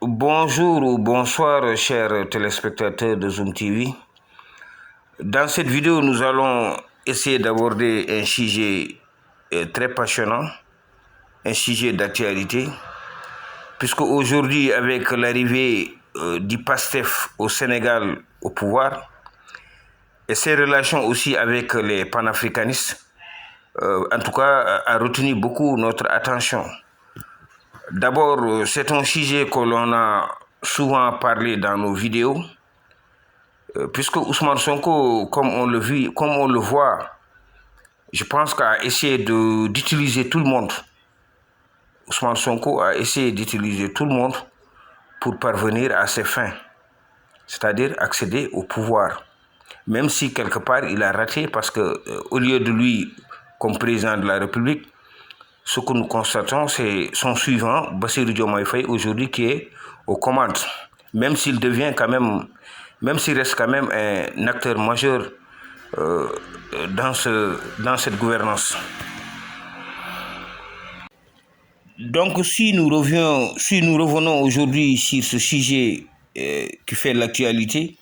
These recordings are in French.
Bonjour ou bonsoir chers téléspectateurs de Zoom TV. Dans cette vidéo, nous allons essayer d'aborder un sujet très passionnant, un sujet d'actualité, puisque aujourd'hui, avec l'arrivée du PASTEF au Sénégal au pouvoir, et ses relations aussi avec les panafricanistes, en tout cas, a retenu beaucoup notre attention. D'abord, c'est un sujet que l'on a souvent parlé dans nos vidéos, puisque Ousmane Sonko, comme on le voit, je pense qu'a essayé d'utiliser tout le monde. Ousmane Sonko a essayé d'utiliser tout le monde pour parvenir à ses fins, c'est-à-dire accéder au pouvoir. Même si quelque part il a raté, parce que au lieu de lui comme président de la République, ce que nous constatons, c'est son suivant, Bassirou Diomaye Faye, aujourd'hui qui est aux commandes. Même s'il devient quand même, même s'il reste quand même un acteur majeur dans cette gouvernance. Donc, si nous revenons aujourd'hui sur ce sujet qui fait l'actualité,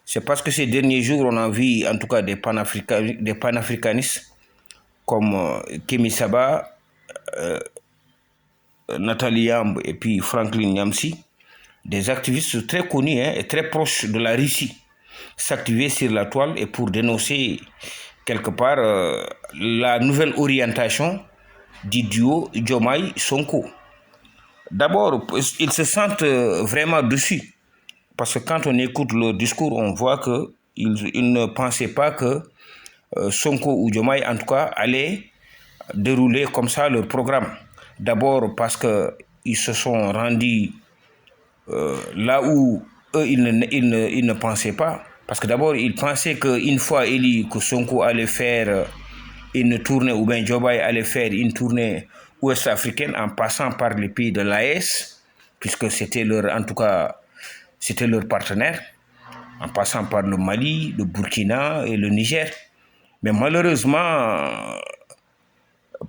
c'est parce que ces derniers jours, on a vu en tout cas des panafricanistes comme Kémy Seba, Nathalie Yamb et puis Franklin Nyamsi, des activistes très connus et très proches de la Russie, s'activer sur la toile et pour dénoncer quelque part la nouvelle orientation du duo Diomaye-Sonko. D'abord, ils se sentent vraiment dessus, parce que quand on écoute leur discours, on voit qu'ils ne pensaient pas que Sonko ou Diomaye, en tout cas, allaient dérouler comme ça le programme. D'abord parce qu'ils se sont rendus là où eux, ils ne pensaient pas. Parce que d'abord, ils pensaient qu'une fois élu, que Sonko allait faire une tournée, ou bien Diomaye allait faire une tournée ouest-africaine en passant par les pays de l'AES, puisque c'était en tout cas, c'était leur partenaire, en passant par le Mali, le Burkina et le Niger. Mais malheureusement,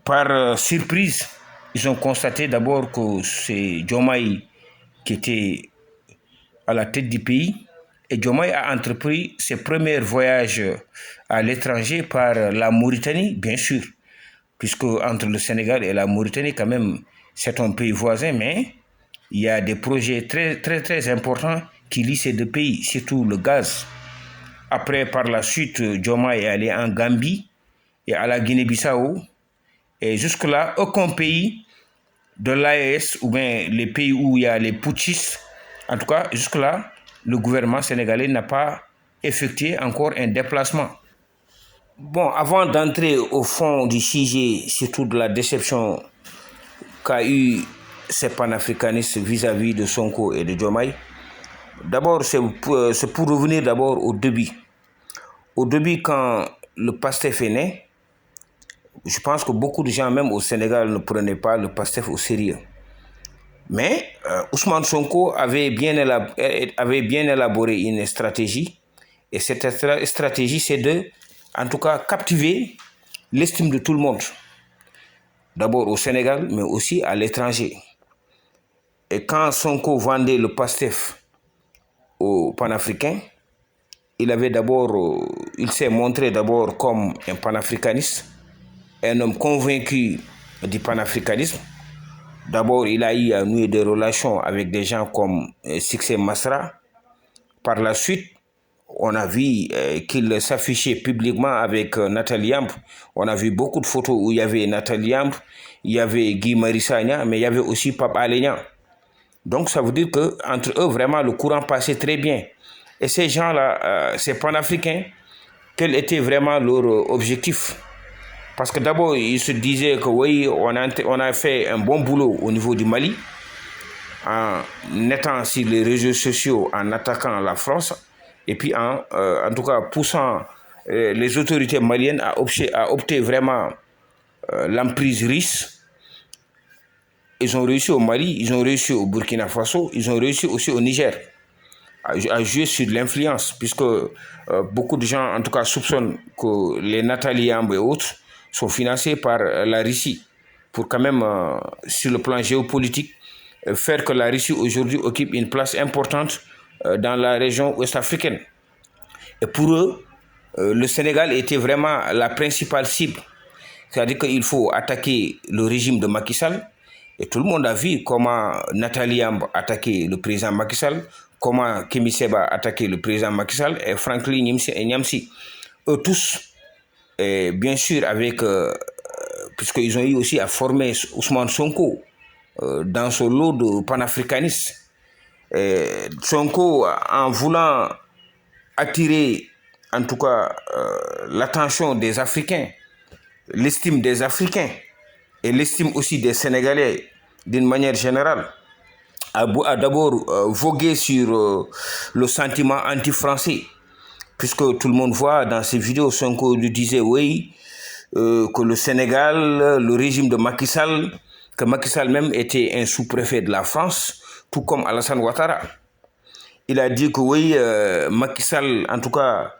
par surprise, ils ont constaté d'abord que c'est Diomaye qui était à la tête du pays. Et Diomaye a entrepris ses premiers voyages à l'étranger par la Mauritanie, bien sûr, puisque entre le Sénégal et la Mauritanie, quand même, c'est un pays voisin, mais il y a des projets très, très, très importants qui lient ces deux pays, surtout le gaz. Après, par la suite, Diomaye est allé en Gambie et à la Guinée-Bissau. Et jusque-là, aucun pays de l'AES ou bien les pays où il y a les putschistes, en tout cas, jusque-là, le gouvernement sénégalais n'a pas effectué encore un déplacement. Bon, avant d'entrer au fond du sujet, surtout de la déception qu'a eu ces panafricanistes vis-à-vis de Sonko et de Diomaye, d'abord, c'est pour revenir d'abord au début. Au début, quand le PASTEF est né, je pense que beaucoup de gens, même au Sénégal, ne prenaient pas le PASTEF au sérieux. Mais Ousmane Sonko avait bien élaboré une stratégie. Et cette stratégie, c'est de, en tout cas, captiver l'estime de tout le monde. D'abord au Sénégal, mais aussi à l'étranger. Et quand Sonko vendait le PASTEF aux panafricains, il s'est montré d'abord comme un panafricaniste, un homme convaincu du panafricanisme. D'abord, il a eu à nouer des relations avec des gens comme Sixé Masra. Par la suite, on a vu qu'il s'affichait publiquement avec Nathalie Yamb. On a vu beaucoup de photos où il y avait Nathalie Yamb, il y avait Guy Marissagna, mais il y avait aussi Pape Alé Niang. Donc ça veut dire qu'entre eux, vraiment, le courant passait très bien. Et ces gens-là, ces panafricains, quel était vraiment leur objectif? Parce que d'abord, ils se disaient que oui, on a fait un bon boulot au niveau du Mali, en étant sur les réseaux sociaux, en attaquant la France, et puis en tout cas poussant les autorités maliennes à opter vraiment l'emprise russe. Ils ont réussi au Mali, ils ont réussi au Burkina Faso, ils ont réussi aussi au Niger à jouer sur l'influence, puisque beaucoup de gens, en tout cas, soupçonnent que les Nathalie Yamb et autres sont financés par la Russie pour quand même, sur le plan géopolitique, faire que la Russie aujourd'hui occupe une place importante dans la région ouest-africaine. Et pour eux, le Sénégal était vraiment la principale cible. C'est-à-dire qu'il faut attaquer le régime de Macky Sall. Et tout le monde a vu comment Nathalie Yamb a attaqué le président Macky Sall, comment Kémy Seba a attaqué le président Macky Sall et Franklin Nyamsi. Eux tous, et bien sûr, avec, puisqu'ils ont eu aussi à former Ousmane Sonko dans ce lot de panafricanistes. Sonko, en voulant attirer en tout cas l'attention des Africains, l'estime des Africains et l'estime aussi des Sénégalais d'une manière générale, a d'abord vogué sur le sentiment anti-français, puisque tout le monde voit dans ces vidéos, Sonko lui disait oui, que le Sénégal, le régime de Macky Sall, que Macky Sall même était un sous-préfet de la France, tout comme Alassane Ouattara. Il a dit que oui, Macky Sall, en tout cas,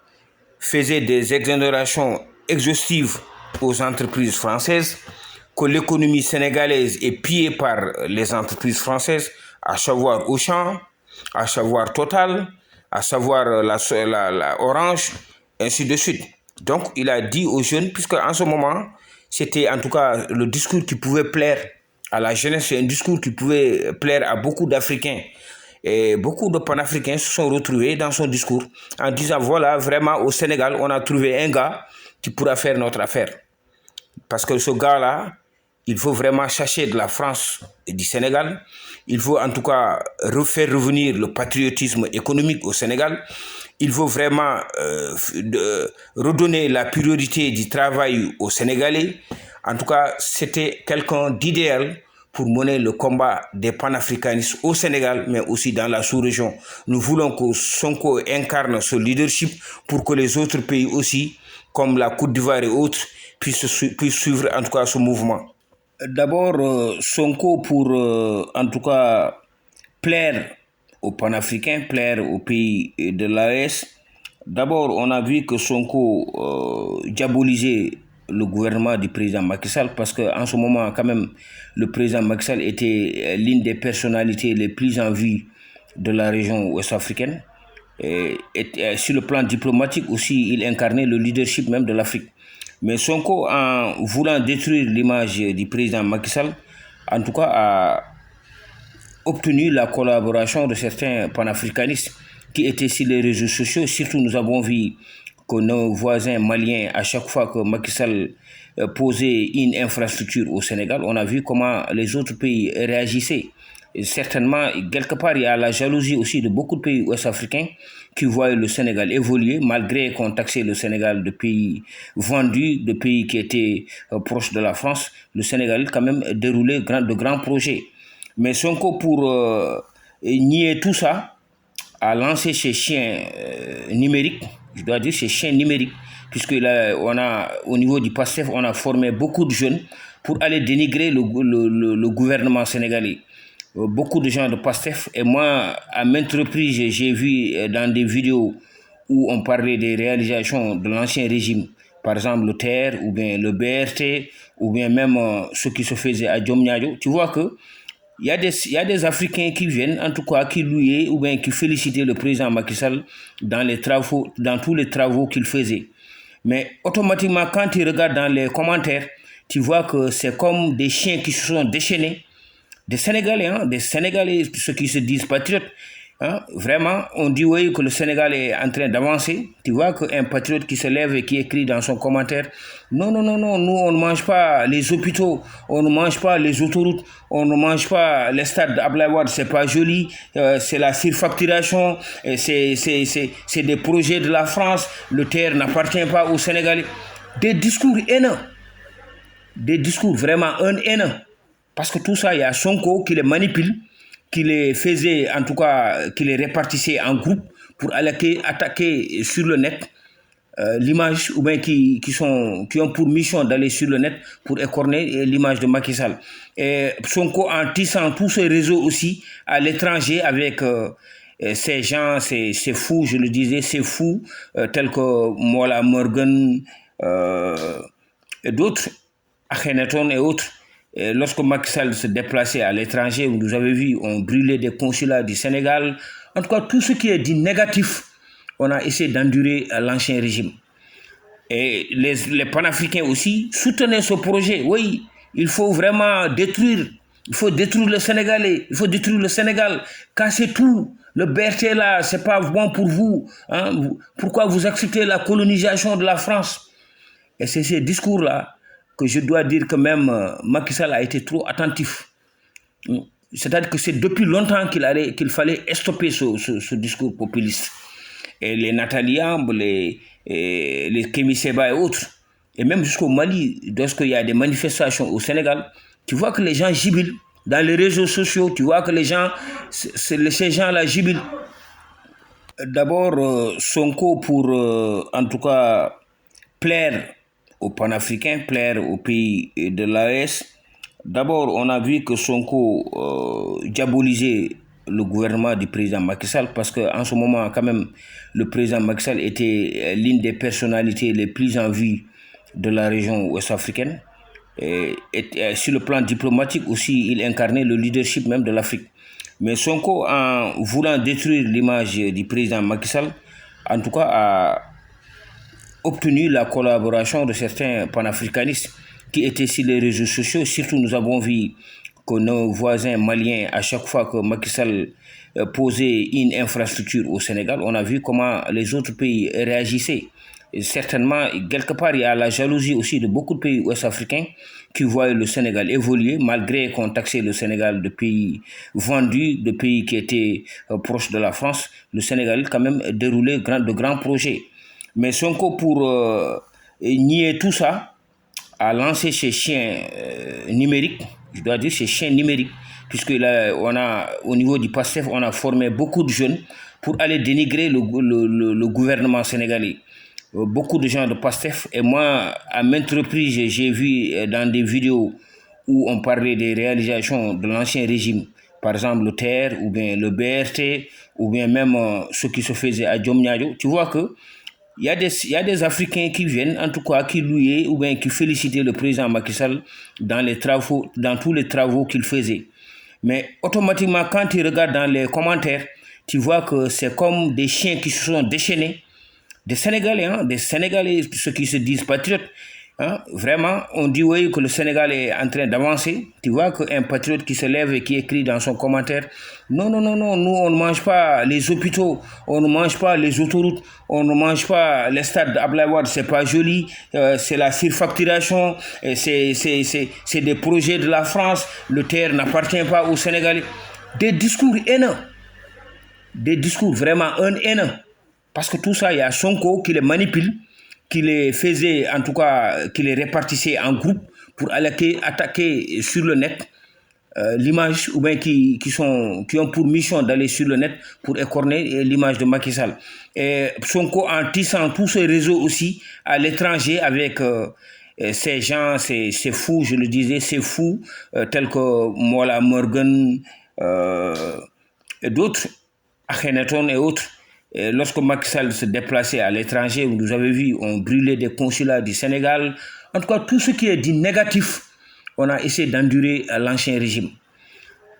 faisait des exonérations exhaustives aux entreprises françaises, que l'économie sénégalaise est pillée par les entreprises françaises, à savoir Auchan, à savoir Total, à savoir la Orange, ainsi de suite. Donc, il a dit aux jeunes, puisque en ce moment, c'était en tout cas le discours qui pouvait plaire à la jeunesse, c'est un discours qui pouvait plaire à beaucoup d'Africains. Et beaucoup de panafricains se sont retrouvés dans son discours en disant voilà, vraiment au Sénégal, on a trouvé un gars qui pourra faire notre affaire. Parce que ce gars-là, il faut vraiment chercher de la France et du Sénégal. Il faut en tout cas refaire revenir le patriotisme économique au Sénégal. Il faut vraiment redonner la priorité du travail aux Sénégalais. En tout cas, c'était quelqu'un d'idéal pour mener le combat des panafricanistes au Sénégal, mais aussi dans la sous-région. Nous voulons que Sonko incarne ce leadership pour que les autres pays aussi, comme la Côte d'Ivoire et autres, puissent suivre en tout cas ce mouvement. D'abord, Sonko pour en tout cas plaire aux panafricains, plaire aux pays de l'AES. D'abord, on a vu que Sonko diabolisait le gouvernement du président Macky Sall parce qu'en ce moment, quand même, le président Macky Sall était l'une des personnalités les plus en vue de la région ouest-africaine. Et sur le plan diplomatique aussi, il incarnait le leadership même de l'Afrique. Mais Sonko, en voulant détruire l'image du président Macky Sall, en tout cas, a obtenu la collaboration de certains panafricanistes qui étaient sur les réseaux sociaux. Surtout, nous avons vu que nos voisins maliens, à chaque fois que Macky Sall posait une infrastructure au Sénégal, on a vu comment les autres pays réagissaient. Et certainement, quelque part, il y a la jalousie aussi de beaucoup de pays ouest-africains qui voient le Sénégal évoluer, malgré qu'on taxait le Sénégal de pays vendus, de pays qui étaient proches de la France. Le Sénégal, quand même, déroulait de grands projets. Mais Sonko, pour nier tout ça, a lancé ses chiens numériques, je dois dire ses chiens numériques, puisque là, au niveau du PASTEF, on a formé beaucoup de jeunes pour aller dénigrer le gouvernement sénégalais. Beaucoup de gens de PASTEF, et moi, à maintes reprises, j'ai vu dans des vidéos où on parlait des réalisations de l'ancien régime, par exemple le TER, ou bien le BRT, ou bien même ce qui se faisait à Diomniadio. Tu vois que il y a des Africains qui viennent, en tout cas, qui louaient ou bien qui félicitaient le président Macky Sall dans tous les travaux qu'il faisait. Mais automatiquement, quand tu regardes dans les commentaires, tu vois que c'est comme des chiens qui se sont déchaînés. Des Sénégalais, ceux qui se disent patriotes. Hein, vraiment, on dit oui que le Sénégal est en train d'avancer. Tu vois qu'un patriote qui se lève et qui écrit dans son commentaire non, nous on ne mange pas les hôpitaux, on ne mange pas les autoroutes, on ne mange pas les stades d'Ablaye Wade, c'est pas joli, c'est la surfacturation, c'est des projets de la France, le terre n'appartient pas aux Sénégalais. Des discours haineux, des discours vraiment haineux. Parce que tout ça, il y a Sonko qui les manipule, qui les faisait, en tout cas, qui les répartissait en groupe pour attaquer sur le net l'image, ou bien qui ont pour mission d'aller sur le net pour écorner l'image de Macky Sall. Et Sonko, en tissant tous ces réseaux aussi à l'étranger avec ces gens, ces fous, je le disais, ces fous, tels que Mola Morgan et d'autres, Akhenaton et autres, lorsque Macky Sall se déplaçait à l'étranger, vous avez vu, on brûlait des consulats du Sénégal. En tout cas, tout ce qui est dit négatif, on a essayé d'endurer l'ancien régime. Et les panafricains aussi soutenaient ce projet. Oui, il faut vraiment détruire. Il faut détruire le Sénégalais. Il faut détruire le Sénégal. Casser tout. Le BRT là, c'est pas bon pour vous. Hein? Pourquoi vous acceptez la colonisation de la France? Et c'est ces discours-là que je dois dire que même Macky Sall a été trop attentif. C'est-à-dire que c'est depuis longtemps qu'il fallait stopper ce discours populiste. Et les Nathalie Ambe, les Kémy Séba et autres, et même jusqu'au Mali, lorsqu'il y a des manifestations au Sénégal, tu vois que les gens jubilent. Dans les réseaux sociaux, tu vois que les gens, ces gens-là jubilent. D'abord, Sonko pour, en tout cas, plaire aux panafricains, plaire aux pays de l'AES. D'abord, on a vu que Sonko diabolisait le gouvernement du président Macky Sall parce qu'en ce moment, quand même, le président Macky Sall était l'une des personnalités les plus en vue de la région ouest-africaine. Et sur le plan diplomatique aussi, il incarnait le leadership même de l'Afrique. Mais Sonko, en voulant détruire l'image du président Macky Sall, en tout cas, a obtenu la collaboration de certains panafricanistes qui étaient sur les réseaux sociaux. Surtout, nous avons vu que nos voisins maliens, à chaque fois que Macky Sall posait une infrastructure au Sénégal, on a vu comment les autres pays réagissaient. Et certainement, quelque part, il y a la jalousie aussi de beaucoup de pays ouest-africains qui voient le Sénégal évoluer, malgré qu'on taxait le Sénégal de pays vendus, de pays qui étaient proches de la France. Le Sénégal, quand même, déroulait de grands projets. Mais Sonko, pour nier tout ça, a lancé ses chiens numériques, je dois dire ses chiens numériques, puisque là, au niveau du PASTEF, on a formé beaucoup de jeunes pour aller dénigrer le gouvernement sénégalais. Beaucoup de gens de PASTEF, et moi, à maintes reprises, j'ai vu dans des vidéos où on parlait des réalisations de l'ancien régime, par exemple le TER, ou bien le BRT, ou bien même ce qui se faisait à Diomniadio. Tu vois que il y a des Africains qui viennent, en tout cas, qui louaient ou bien qui félicitaient le président Macky Sall dans tous les travaux qu'il faisait. Mais automatiquement, quand tu regardes dans les commentaires, tu vois que c'est comme des chiens qui se sont déchaînés. Des Sénégalais, ceux qui se disent patriotes. Hein, vraiment, on dit oui que le Sénégal est en train d'avancer. Tu vois qu'un patriote qui se lève et qui écrit dans son commentaire, non, nous on ne mange pas les hôpitaux, on ne mange pas les autoroutes, on ne mange pas les stades d'Abdoulaye Wade, c'est pas joli, c'est la surfacturation, c'est des projets de la France, le terre n'appartient pas aux Sénégalais. Des discours haineux, des discours vraiment haineux. Parce que tout ça, il y a Sonko qui les manipule, qui les faisait, en tout cas, qui les répartissait en groupe pour attaquer sur le net l'image, ou bien qui ont pour mission d'aller sur le net pour écorner l'image de Macky Sall. Et Sonko, en tissant tous ces réseaux aussi à l'étranger avec ces gens, ces fous, je le disais, ces fous, tels que Mola Morgan et d'autres, Akhenaton et autres. Et lorsque Macky Sall se déplaçait à l'étranger, vous avez vu, on brûlait des consulats du Sénégal. En tout cas, tout ce qui est dit négatif, on a essayé d'endurer l'ancien régime.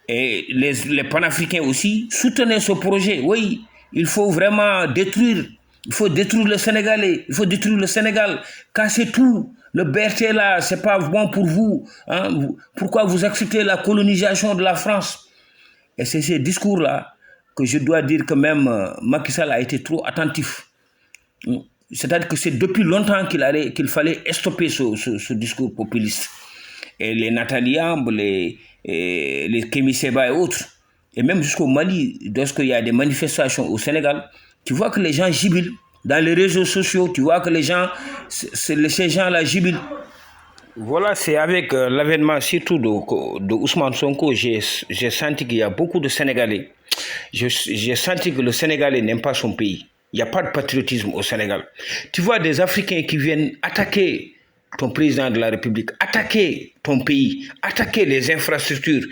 Et les panafricains aussi soutenaient ce projet. Oui, il faut vraiment détruire. Il faut détruire le Sénégalais. Il faut détruire le Sénégal. Casser tout. Le BRT là, c'est pas bon pour vous. Hein? Pourquoi vous acceptez la colonisation de la France? Et c'est ces discours-là que je dois dire que même Macky Sall a été trop attentif. C'est-à-dire que c'est depuis longtemps qu'il fallait stopper ce discours populiste. Et les Nathalie Ambe, les Kémy Séba et autres, et même jusqu'au Mali, lorsqu'il y a des manifestations au Sénégal, tu vois que les gens jubilent. Dans les réseaux sociaux, tu vois que les gens, ces gens-là jubilent. Voilà, c'est avec l'avènement surtout de Ousmane Sonko, j'ai senti qu'il y a beaucoup de Sénégalais. J'ai senti que le Sénégalais n'aime pas son pays. Il n'y a pas de patriotisme au Sénégal. Tu vois des Africains qui viennent attaquer ton président de la République, attaquer ton pays, attaquer les infrastructures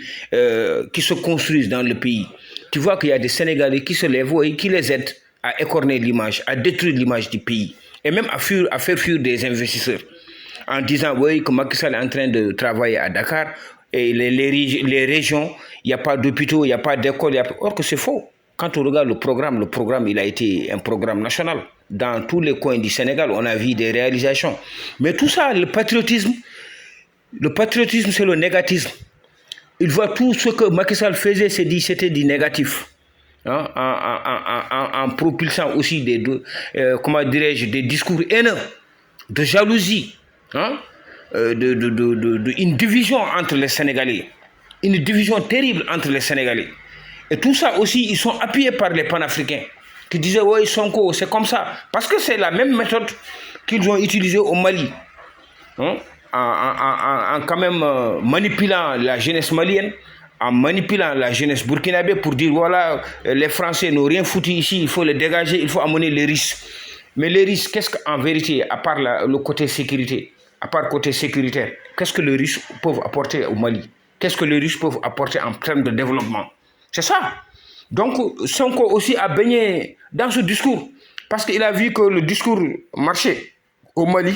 qui se construisent dans le pays. Tu vois qu'il y a des Sénégalais qui se lèvent et qui les aident à écorner l'image, à détruire l'image du pays et même à faire fuir des investisseurs. en disant oui, que Macky Sall est en train de travailler à Dakar, et les régions, il n'y a pas d'hôpitaux, il n'y a pas d'école. Or que c'est faux. Quand on regarde le programme, il a été un programme national. Dans tous les coins du Sénégal, on a vu des réalisations. Mais tout ça, le patriotisme, c'est le négatisme. Il voit tout ce que Macky Sall faisait, c'était du négatif. Hein, en propulsant aussi des discours haineux, de jalousie, hein, une division entre les Sénégalais, une division terrible entre les Sénégalais. Et tout ça aussi, ils sont appuyés par les panafricains qui disaient oui, Sonko, c'est comme ça. Parce que c'est la même méthode qu'ils ont utilisée au Mali. Hein, en quand même manipulant la jeunesse malienne, en manipulant la jeunesse burkinabé pour dire voilà, les Français n'ont rien foutu ici, il faut les dégager, il faut amener les risques. Mais les risques, qu'est-ce qu'en vérité, à part le côté sécurité, à part côté sécuritaire, qu'est-ce que les Russes peuvent apporter au Mali? Qu'est-ce que les Russes peuvent apporter en termes de développement? C'est ça. Donc Sonko aussi a baigné dans ce discours, parce qu'il a vu que le discours marchait au Mali.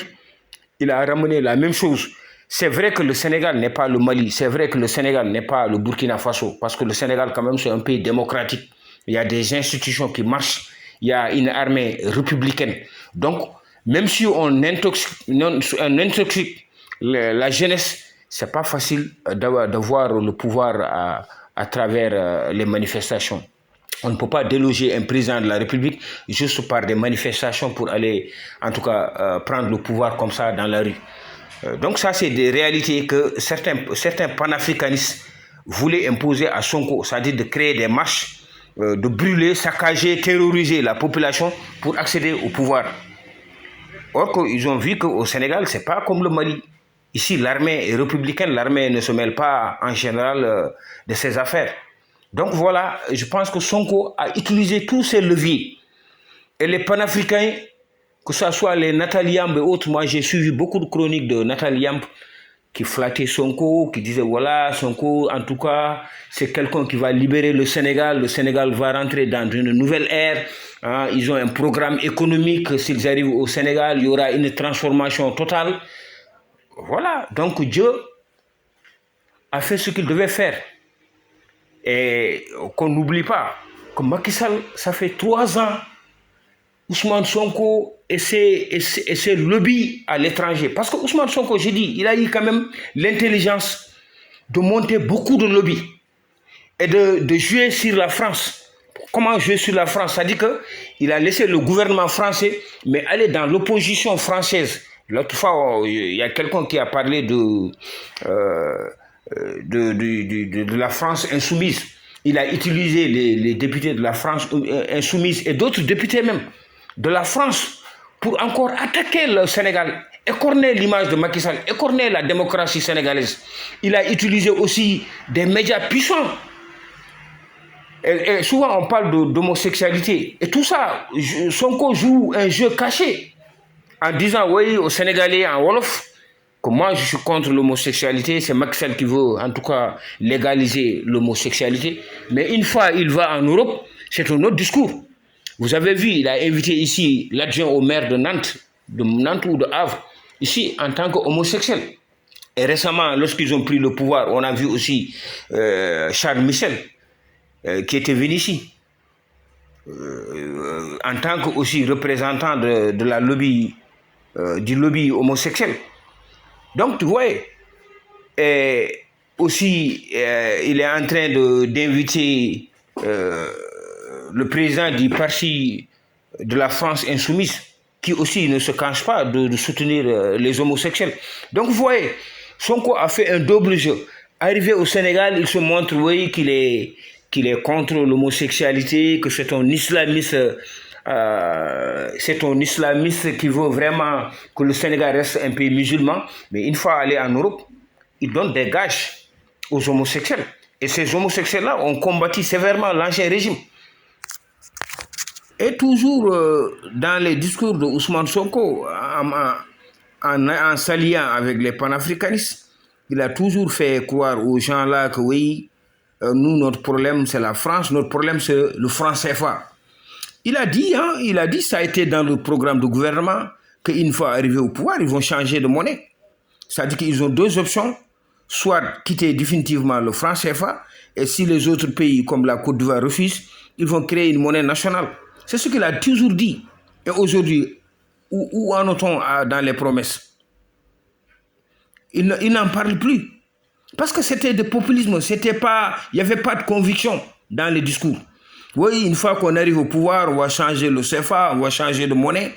Il a ramené la même chose. C'est vrai que le Sénégal n'est pas le Mali, c'est vrai que le Sénégal n'est pas le Burkina Faso, parce que le Sénégal, quand même, c'est un pays démocratique. Il y a des institutions qui marchent, il y a une armée républicaine. Donc, même si on intoxique la jeunesse, c'est pas facile d'avoir le pouvoir à travers les manifestations. On ne peut pas déloger un président de la République juste par des manifestations pour aller, en tout cas, prendre le pouvoir comme ça dans la rue. Donc ça, c'est des réalités que certains panafricanistes voulaient imposer à Sonko, c'est-à-dire de créer des marches, de brûler, saccager, terroriser la population pour accéder au pouvoir. Or, ils ont vu qu'au Sénégal, ce n'est pas comme le Mali. Ici, l'armée est républicaine, l'armée ne se mêle pas en général de ses affaires. Donc voilà, je pense que Sonko a utilisé tous ces leviers. Et les panafricains, que ce soit les Nathalie Yamb et autres, moi j'ai suivi beaucoup de chroniques de Nathalie Yamb qui flattait Sonko, qui disait voilà, Sonko, en tout cas, c'est quelqu'un qui va libérer le Sénégal va rentrer dans une nouvelle ère. Hein, ils ont un programme économique, s'ils arrivent au Sénégal, il y aura une transformation totale. Voilà, donc Dieu a fait ce qu'il devait faire. Et qu'on n'oublie pas que Macky Sall, ça fait 3 ans, Ousmane Sonko et ses lobbies à l'étranger. Parce que Ousmane Sonko, j'ai dit, il a eu quand même l'intelligence de monter beaucoup de lobbies et de jouer sur la France. Comment jouer sur la France? C'est-à-dire qu'il a laissé le gouvernement français, mais aller dans l'opposition française. L'autre fois, il y a quelqu'un qui a parlé de la France insoumise. Il a utilisé les députés de la France insoumise et d'autres députés même de la France pour encore attaquer le Sénégal, écorner l'image de Macky Sall, écorner la démocratie sénégalaise. Il a utilisé aussi des médias puissants. Et souvent on parle d'homosexualité. Et tout ça, Sonko joue un jeu caché en disant oui aux Sénégalais en Wolof, que moi je suis contre l'homosexualité, c'est Macky Sall qui veut en tout cas légaliser l'homosexualité. Mais une fois il va en Europe, c'est un autre discours. Vous avez vu, il a invité ici l'adjoint au maire de Nantes ou de Havre, ici en tant qu'homosexuel. Et récemment, lorsqu'ils ont pris le pouvoir, on a vu aussi Charles Michel qui était venu ici en tant que aussi représentant de la lobby, du lobby homosexuel. Donc, tu vois, aussi, il est en train d'inviter le président du parti de la France insoumise, qui aussi ne se cache pas de soutenir les homosexuels. Donc, vous voyez, Sonko a fait un double jeu. Arrivé au Sénégal, il se montre, oui, qu'il est contre l'homosexualité, que c'est un islamiste. C'est un islamiste qui veut vraiment que le Sénégal reste un pays musulman. Mais une fois allé en Europe, il donne des gages aux homosexuels. Et ces homosexuels-là ont combattu sévèrement l'ancien régime. Et toujours dans les discours de Ousmane Sonko, en s'alliant avec les panafricanistes, il a toujours fait croire aux gens là que oui, nous, notre problème c'est la France, notre problème c'est le franc CFA. Il a dit, ça a été dans le programme de gouvernement, qu'une fois arrivé au pouvoir, ils vont changer de monnaie. C'est-à-dire qu'ils ont deux options, soit quitter définitivement le franc CFA, et si les autres pays comme la Côte d'Ivoire refusent, ils vont créer une monnaie nationale. C'est ce qu'il a toujours dit. Et aujourd'hui, où en est-on dans les promesses? Il n'en parle plus. Parce que c'était de populisme, il n'y avait pas de conviction dans les discours. Oui, une fois qu'on arrive au pouvoir, on va changer le CFA, on va changer de monnaie,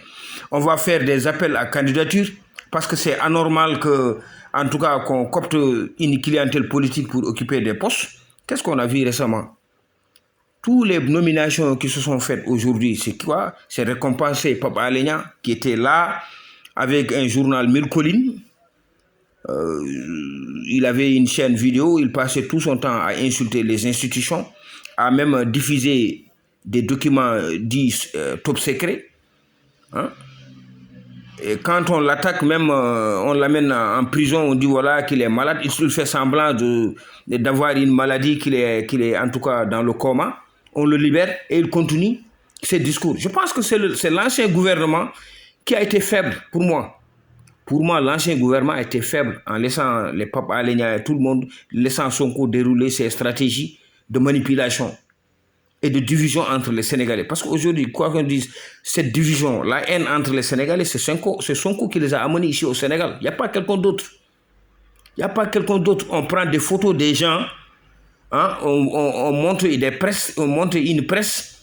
on va faire des appels à candidature, parce que c'est anormal que, en tout cas, qu'on copte une clientèle politique pour occuper des postes. Qu'est-ce qu'on a vu récemment? Toutes les nominations qui se sont faites aujourd'hui, c'est quoi? C'est récompenser Papa Alenia, qui était là avec un journal Mille Collines. Il avait une chaîne vidéo, il passait tout son temps à insulter les institutions, à même diffuser des documents dits top secrets. Hein? Et quand on l'attaque, même on l'amène en prison, on dit voilà qu'il est malade, il fait semblant d'avoir une maladie, qu'il est en tout cas dans le coma. On le libère et il continue ses discours. Je pense que c'est l'ancien gouvernement qui a été faible pour moi. Pour moi, l'ancien gouvernement était faible en laissant les Pape Alenia et tout le monde, laissant Sonko dérouler ses stratégies de manipulation et de division entre les Sénégalais. Parce qu'aujourd'hui, quoi qu'on dise, cette division, la haine entre les Sénégalais, c'est Sonko qui les a amenés ici au Sénégal. Il n'y a pas quelqu'un d'autre. Il n'y a pas quelqu'un d'autre. On prend des photos des gens, hein, on montre des presses, on montre une presse,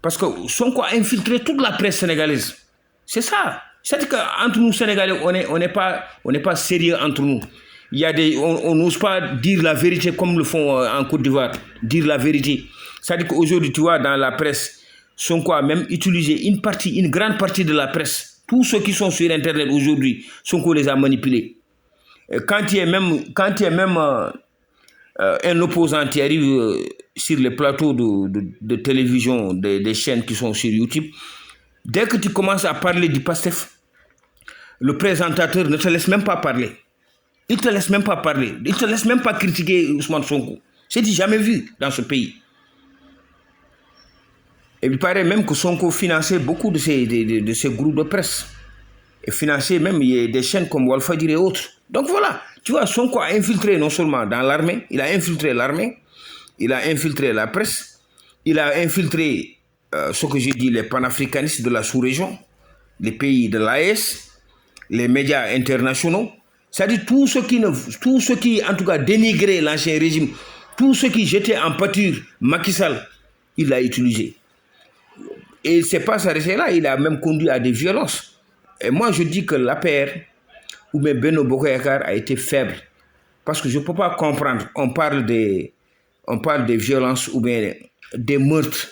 parce que Sonko a infiltré toute la presse sénégalaise. C'est ça. C'est-à-dire qu'entre nous, Sénégalais, on n'est pas sérieux entre nous. Il y a on n'ose pas dire la vérité comme le font en Côte d'Ivoire, dire la vérité. C'est-à-dire qu'aujourd'hui, tu vois, dans la presse, Sonko a même utilisé une grande partie de la presse. Tous ceux qui sont sur Internet aujourd'hui, Sonko les a manipulés. Et quand il y a même un opposant qui arrive sur les plateaux de télévision, des chaînes qui sont sur YouTube, dès que tu commences à parler du PASTEF, le présentateur ne te laisse même pas parler. Il ne te laisse même pas parler. Il ne te laisse même pas critiquer Ousmane Sonko. C'est jamais vu dans ce pays. Et il paraît même que Sonko finançait beaucoup de ces groupes de presse. Et finançait même des chaînes comme Walfadjri et autres. Donc voilà, tu vois, Sonko a infiltré non seulement dans l'armée, il a infiltré l'armée, il a infiltré la presse, il a infiltré ce que j'ai dit, les panafricanistes de la sous-région, les pays de l'AES, les médias internationaux, c'est-à-dire tout ce qui, en tout cas, dénigrait l'ancien régime, tout ce qui jetait en pâture Macky Sall, il l'a utilisé. Et il ne s'est pas arrêté là, il a même conduit à des violences. Et moi, je dis que l'APR, ou même Benno Bokk Yakaar, a été faible. Parce que je ne peux pas comprendre, on parle des violences ou bien des meurtres,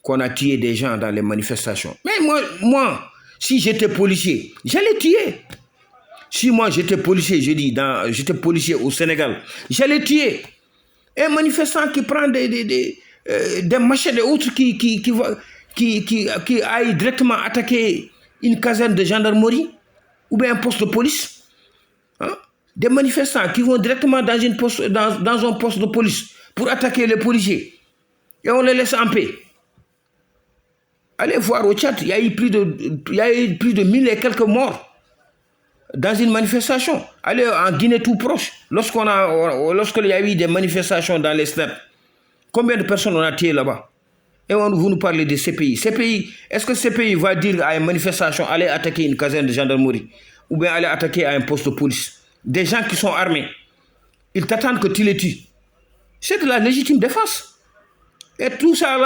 qu'on a tué des gens dans les manifestations. Mais moi, si j'étais policier, j'allais tuer. Si moi j'étais policier, j'étais policier au Sénégal, j'allais tuer. Un manifestant qui prend des machettes et autres qui aille directement attaquer une caserne de gendarmerie ou bien un poste de police. Hein? Des manifestants qui vont directement dans un poste de police pour attaquer les policiers. Et on les laisse en paix. Allez voir au Tchad, il y a eu plus de 1000 et quelques morts dans une manifestation. Allez en Guinée tout proche, lorsqu'il y a eu des manifestations dans les steppes, combien de personnes on a tué là-bas? Et vous nous parlez de ces pays. Est-ce que ces pays va dire à une manifestation, allez attaquer une caserne de gendarmerie ou bien aller attaquer à un poste de police? Des gens qui sont armés, ils t'attendent que tu les tues. C'est de la légitime défense. Et tout ça là,